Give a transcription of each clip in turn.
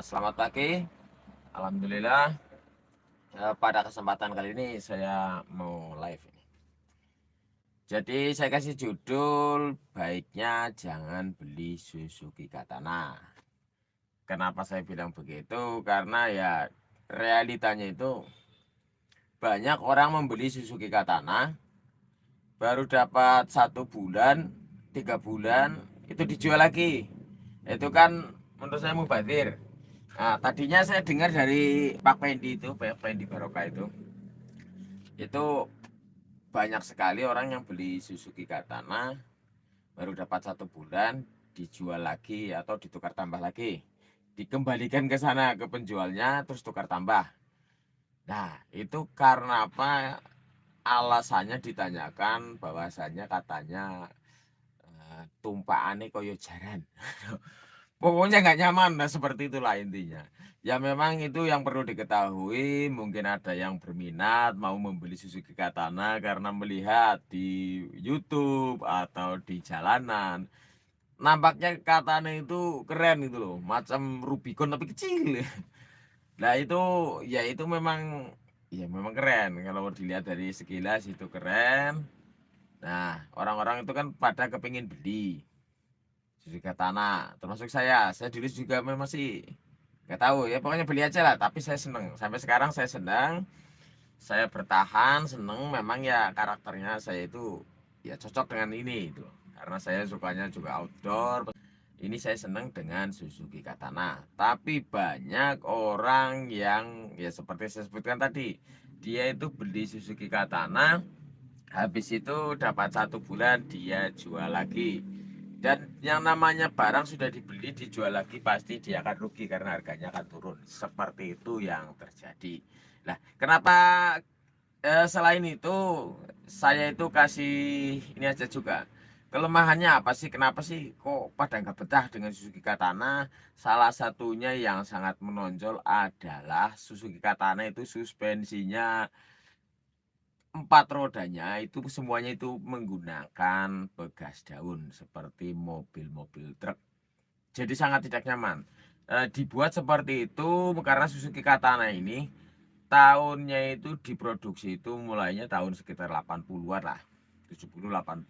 Selamat pagi. Alhamdulillah, pada kesempatan kali ini saya mau live ini. Jadi saya kasih judul, baiknya jangan beli Suzuki Katana. Kenapa saya bilang begitu? Karena ya realitanya itu banyak orang membeli Suzuki Katana, baru dapat 1 bulan, 3 bulan, itu dijual lagi. Itu kan menurut saya mubazir. Nah, tadinya saya dengar dari Pak Pendi itu, Pak Pendi Barokah itu banyak sekali orang yang beli Suzuki Katana baru dapat 1 bulan dijual lagi atau ditukar tambah lagi, dikembalikan ke sana ke penjualnya terus tukar tambah. Nah, itu karena apa? Alasannya ditanyakan bahwasannya katanya tumpaannya koyo jaran. Pokoknya nggak nyaman, nah seperti itulah intinya. Ya memang itu yang perlu diketahui, mungkin ada yang berminat mau membeli Suzuki Katana karena melihat di YouTube atau di jalanan. Nampaknya Katana itu keren itu loh, macam Rubicon tapi kecil. Nah itu ya itu memang ya memang keren kalau dilihat dari sekilas itu keren. Nah, orang-orang itu kan pada kepingin beli Suzuki Katana, termasuk saya dulu juga memang sih nggak tahu ya, pokoknya beli aja lah, tapi saya seneng sampai sekarang, saya senang, saya bertahan seneng. Memang ya karakternya saya itu ya cocok dengan ini itu, karena saya sukanya juga outdoor. Ini saya seneng dengan Suzuki Katana, tapi banyak orang yang ya seperti saya sebutkan tadi, dia itu beli Suzuki Katana, habis itu dapat 1 bulan dia jual lagi. Dan yang namanya barang sudah dibeli dijual lagi pasti dia akan rugi karena harganya akan turun. Seperti itu yang terjadi. Nah, kenapa selain itu saya itu kasih ini aja juga. Kelemahannya apa sih? Kenapa sih kok pada nggak betah dengan Suzuki Katana? Salah satunya yang sangat menonjol adalah Suzuki Katana itu suspensinya, 4 rodanya itu semuanya itu menggunakan pegas daun seperti mobil-mobil truk. Jadi sangat tidak nyaman. Dibuat seperti itu karena Suzuki Katana ini tahunnya itu diproduksi itu mulainya tahun sekitar 80-an lah. 70 80,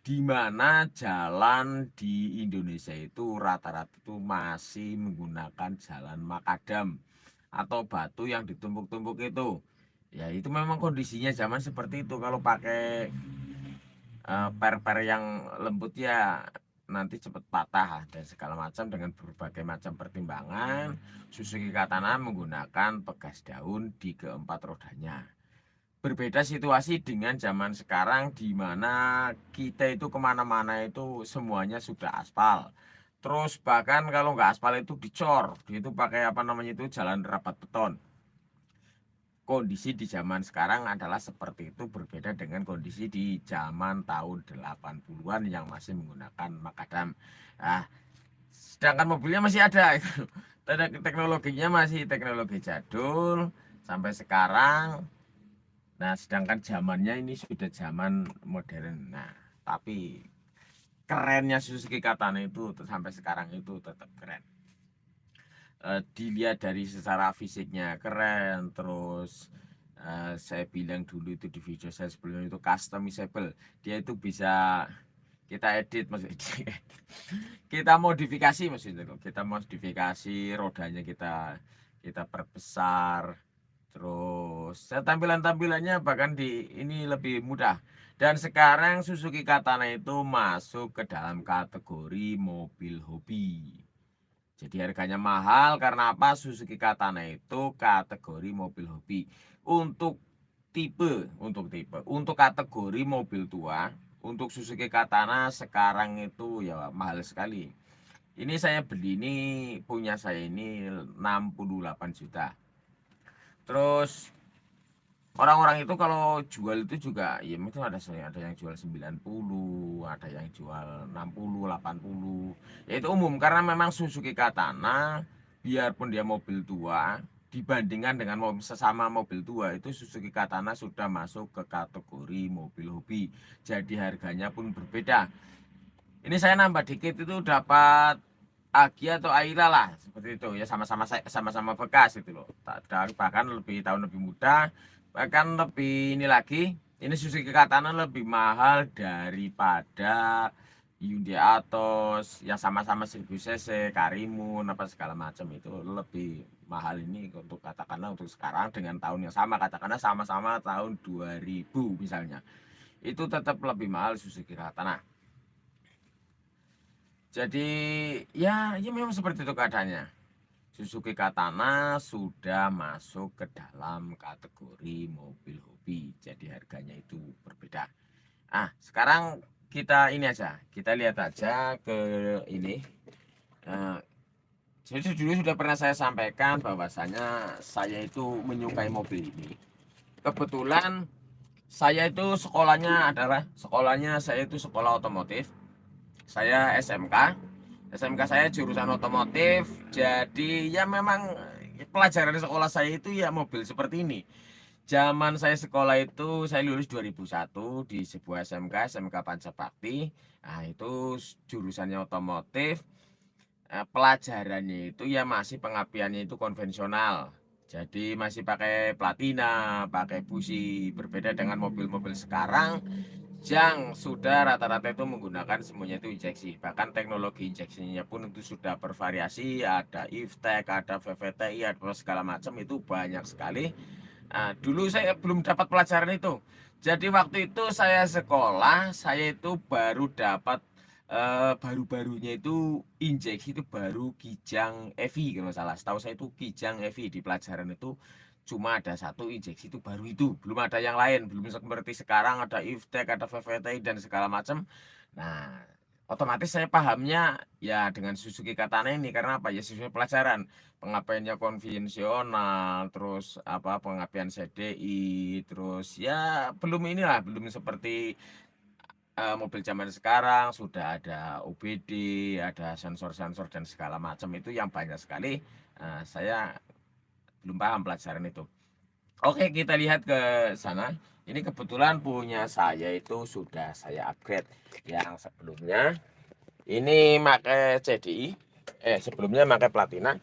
di mana jalan di Indonesia itu rata-rata itu masih menggunakan jalan makadam atau batu yang ditumpuk-tumpuk itu. Ya itu memang kondisinya zaman seperti itu. Kalau pakai per-per yang lembut ya nanti cepat patah dan segala macam. Dengan berbagai macam pertimbangan, Suzuki Katana menggunakan pegas daun di keempat rodanya. Berbeda situasi dengan zaman sekarang, di mana kita itu kemana-mana itu semuanya sudah aspal. Terus bahkan kalau nggak aspal itu dicor, itu pakai apa namanya itu jalan rapat beton. Kondisi di zaman sekarang adalah seperti itu, berbeda dengan kondisi di zaman tahun 80-an yang masih menggunakan makadam. Nah, sedangkan mobilnya masih ada itu. Teknologinya masih teknologi jadul sampai sekarang. Nah, sedangkan zamannya ini sudah zaman modern. Nah, tapi kerennya Suzuki Katana itu sampai sekarang itu tetap keren. Dilihat dari secara fisiknya keren, terus saya bilang dulu itu di video saya sebelumnya itu customizable. Dia itu bisa kita edit, maksudnya kita modifikasi, maksudnya kita modifikasi rodanya, kita perbesar, terus tampilan-tampilannya bahkan di ini lebih mudah. Dan sekarang Suzuki Katana itu masuk ke dalam kategori mobil hobi. Jadi harganya mahal karena apa? Suzuki Katana itu kategori mobil hobi. Untuk untuk kategori mobil tua, untuk Suzuki Katana sekarang itu ya mahal sekali. Ini saya beli, ini punya saya ini 68 juta. Terus orang-orang itu kalau jual itu juga ya itu ada yang jual 90, ada yang jual 60, 80. Ya itu umum karena memang Suzuki Katana biarpun dia mobil tua, dibandingkan dengan sesama mobil tua itu Suzuki Katana sudah masuk ke kategori mobil hobi. Jadi harganya pun berbeda. Ini saya nambah dikit itu dapat Agi atau Aira lah seperti itu ya, sama-sama bekas itu loh. Bahkan tahun lebih muda, bahkan lebih ini lagi. Ini Suzuki Katana lebih mahal daripada Hyundai Atos yang sama-sama 1000 cc, Karimun apa segala macam, itu lebih mahal ini untuk katakanlah untuk sekarang dengan tahun yang sama, katakanlah sama-sama tahun 2000 misalnya. Itu tetap lebih mahal Suzuki Katana. Jadi ya memang seperti itu keadaannya. Suzuki Katana sudah masuk ke dalam kategori mobil hobi. Jadi harganya itu berbeda. Sekarang kita ini aja. Kita lihat aja ke ini. Eh, jadi dulu sudah pernah saya sampaikan bahwasanya saya itu menyukai mobil ini. Kebetulan saya itu sekolahnya saya itu sekolah otomotif. Saya SMK saya jurusan otomotif. Jadi ya memang pelajaran sekolah saya itu ya mobil seperti ini. Zaman saya sekolah itu saya lulus 2001 di sebuah SMK Pancabakti. Itu jurusannya otomotif. Pelajarannya itu ya masih pengapiannya itu konvensional. Jadi masih pakai platina, pakai busi, berbeda dengan mobil-mobil sekarang yang sudah rata-rata itu menggunakan semuanya itu injeksi. Bahkan teknologi injeksinya pun itu sudah bervariasi, ada IFTEC, ada VVTi, ada segala macam, itu banyak sekali. Dulu saya belum dapat pelajaran itu. Jadi waktu itu saya sekolah, saya itu baru dapat baru-barunya itu injeksi itu baru Kijang EV kalau salah. Setahu saya itu Kijang EV di pelajaran itu cuma ada satu injeksi itu, baru itu, belum ada yang lain, belum seperti sekarang ada IFTEC, ada VVTi dan segala macam. Nah, otomatis saya pahamnya ya dengan Suzuki Katana ini karena apa ya, sesuai pelajaran, pengapiannya konvensional, terus apa pengapian CDI, terus ya belum seperti mobil zaman sekarang sudah ada OBD, ada sensor-sensor dan segala macam itu yang banyak sekali. Saya belum paham pelajaran itu. Oke, kita lihat ke sana. Ini kebetulan punya saya itu sudah saya upgrade. Yang sebelumnya ini pakai CDI, sebelumnya pakai platina.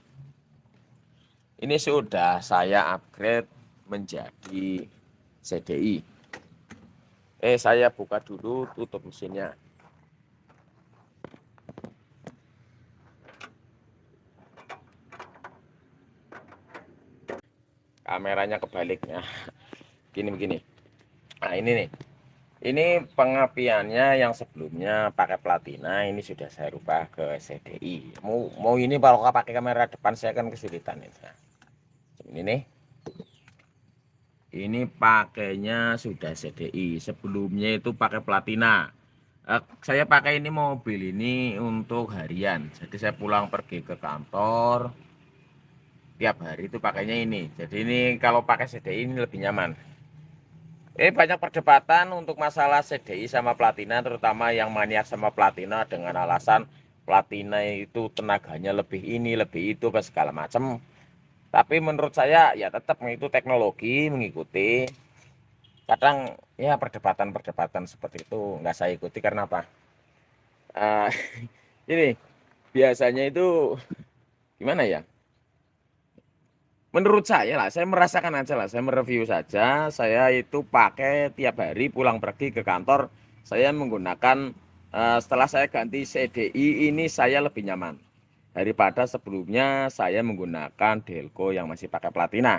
Ini sudah saya upgrade menjadi CDI. Saya buka dulu, tutup mesinnya. Kameranya kebaliknya. Begini. Nah, ini nih. Ini pengapiannya yang sebelumnya pakai platina, ini sudah saya rubah ke CDI. Mau ini kalau pakai kamera depan saya kan kesulitan ini. Nah, ini nih. Ini pakainya sudah CDI. Sebelumnya itu pakai platina. Saya pakai ini mobil ini untuk harian. Jadi saya pulang pergi ke kantor tiap hari itu pakainya ini. Jadi ini kalau pakai CDI ini lebih nyaman. Banyak perdebatan untuk masalah CDI sama platina, terutama yang maniak sama platina dengan alasan platina itu tenaganya lebih ini, lebih itu, segala macam. Tapi menurut saya ya tetap itu teknologi mengikuti. Kadang ya perdebatan seperti itu nggak saya ikuti karena apa? Uh, ini biasanya itu gimana ya? Menurut saya lah, saya merasakan aja lah, saya mereview saja. Saya itu pakai tiap hari pulang pergi ke kantor, saya menggunakan setelah saya ganti CDI ini saya lebih nyaman daripada sebelumnya saya menggunakan Delco yang masih pakai platina.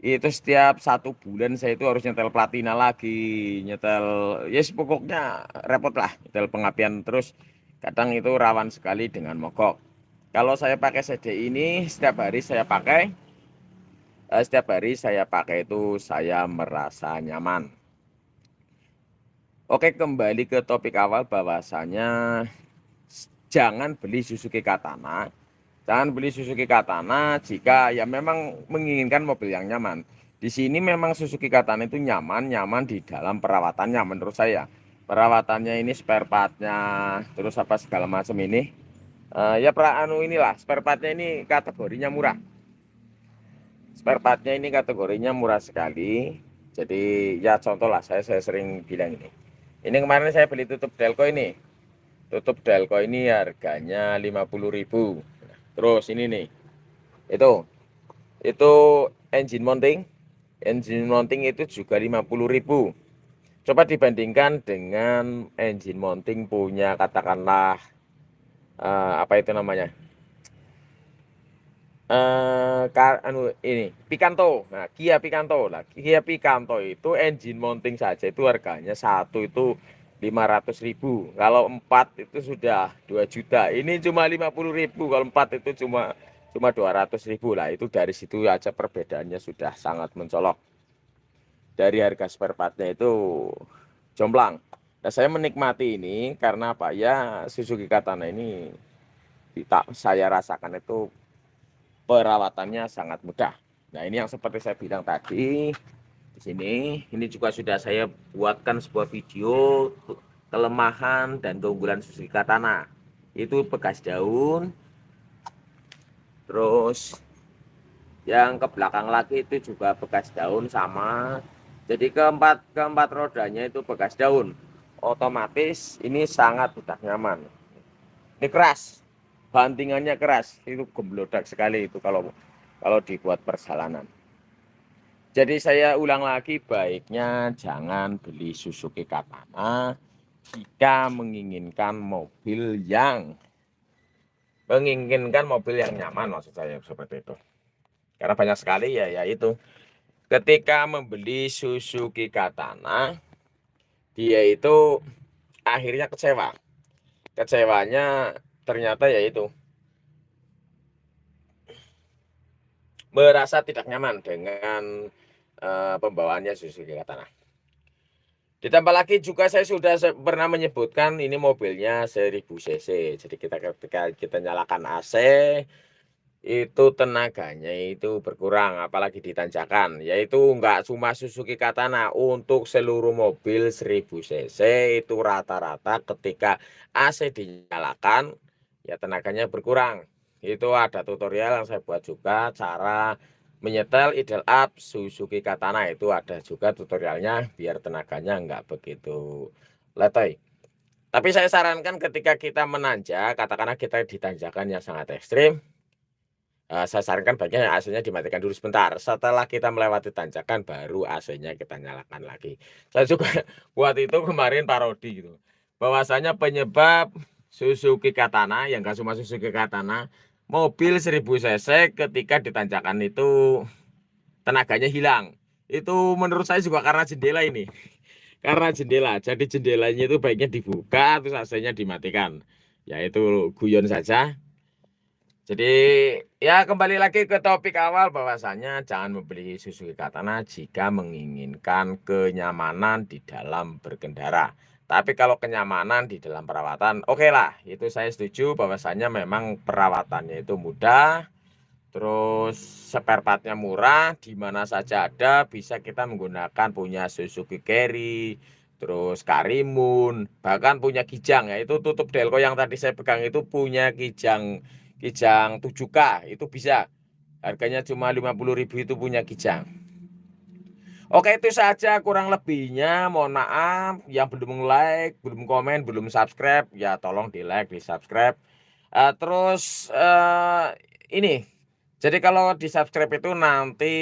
Itu setiap 1 bulan saya itu harus nyetel platina lagi, nyetel yes pokoknya repot lah, nyetel pengapian terus. Kadang itu rawan sekali dengan mogok. Kalau saya pakai CDI ini setiap hari saya pakai itu saya merasa nyaman. Oke, kembali ke topik awal bahwasanya jangan beli Suzuki Katana. Jangan beli Suzuki Katana jika ya memang menginginkan mobil yang nyaman. Di sini memang Suzuki Katana itu nyaman di dalam perawatannya menurut saya. Perawatannya ini spare partnya, terus apa segala macam ini. Ya inilah spare partnya ini kategorinya murah. Spare partnya ini kategorinya murah sekali. Jadi ya contoh lah, saya sering bilang ini. Ini kemarin saya beli tutup Delco ini. Tutup Delco ini harganya 50.000. Terus ini nih, itu engine mounting. Engine mounting itu juga 50.000. Coba dibandingkan dengan engine mounting punya katakanlah apa itu namanya? Ini Picanto. Nah, Kia Picanto. Nah, Kia Picanto itu engine mounting saja itu harganya satu itu 500.000. Kalau 4 itu sudah 2 juta. Ini cuma 50.000. Kalau 4 itu cuma 200.000 lah. Itu dari situ aja perbedaannya sudah sangat mencolok. Dari harga spare partnya itu jomplang. Nah, saya menikmati ini karena apa ya, Suzuki Katana ini saya rasakan itu perawatannya sangat mudah. Nah, ini yang seperti saya bilang tadi di sini, ini juga sudah saya buatkan sebuah video kelemahan dan keunggulan Suzuki Katana. Itu bekas daun, terus yang ke belakang lagi itu juga bekas daun sama. Jadi keempat rodanya itu bekas daun. Otomatis ini sangat tidak nyaman. Ini keras, bantingannya keras, itu gemblodak sekali itu kalau dibuat perjalanan. Jadi saya ulang lagi, baiknya jangan beli Suzuki Katana jika menginginkan mobil yang nyaman, maksud saya seperti itu. Karena banyak sekali ya itu ketika membeli Suzuki Katana dia itu akhirnya kecewa. Kecewanya ternyata yaitu merasa tidak nyaman dengan pembawaannya Suzuki Katana. Ditambah lagi juga saya sudah pernah menyebutkan ini mobilnya 1000 cc. Jadi ketika kita nyalakan AC itu tenaganya itu berkurang apalagi di tanjakan. Yaitu enggak cuma Suzuki Katana, untuk seluruh mobil 1000 cc itu rata-rata ketika AC dinyalakan ya tenaganya berkurang. Itu ada tutorial yang saya buat juga cara menyetel idle up Suzuki Katana, itu ada juga tutorialnya biar tenaganya enggak begitu letoy. Tapi saya sarankan ketika kita menanjak, katakanlah kita di tanjakan yang sangat ekstrim, saya sarankan baiknya AC-nya dimatikan dulu sebentar. Setelah kita melewati tanjakan baru AC-nya kita nyalakan lagi. Saya juga buat itu kemarin parodi gitu. Bahwasanya penyebab Suzuki Katana yang enggak cuma Suzuki Katana, mobil 1000 cc ketika di tanjakan itu tenaganya hilang. Itu menurut saya juga karena jendela ini. Karena jendela. Jadi jendelanya itu baiknya dibuka terus AC-nya dimatikan. Ya itu guyon saja. Jadi ya kembali lagi ke topik awal bahwasanya jangan membeli Suzuki Katana jika menginginkan kenyamanan di dalam berkendara. Tapi kalau kenyamanan di dalam perawatan, oke lah, itu saya setuju bahwasanya memang perawatannya itu mudah. Terus spare partnya murah, di mana saja ada, bisa kita menggunakan punya Suzuki Carry, terus Karimun, bahkan punya Kijang ya, itu tutup Delco yang tadi saya pegang itu punya Kijang 7K, itu bisa. Harganya cuma 50.000 itu punya Kijang. Oke, itu saja kurang lebihnya. Mohon maaf yang belum like, belum komen, belum subscribe, ya tolong di like, di subscribe. Terus ini, jadi kalau di subscribe itu nanti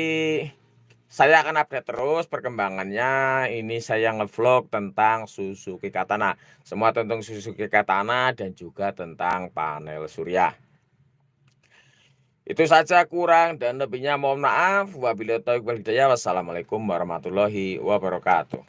saya akan update terus perkembangannya. Ini saya ngevlog tentang Suzuki Katana, semua tentang Suzuki Katana dan juga tentang panel surya. Itu saja, kurang dan lebihnya mohon maaf. Wabillahi taufiq wal hidayah. Wassalamualaikum warahmatullahi wabarakatuh.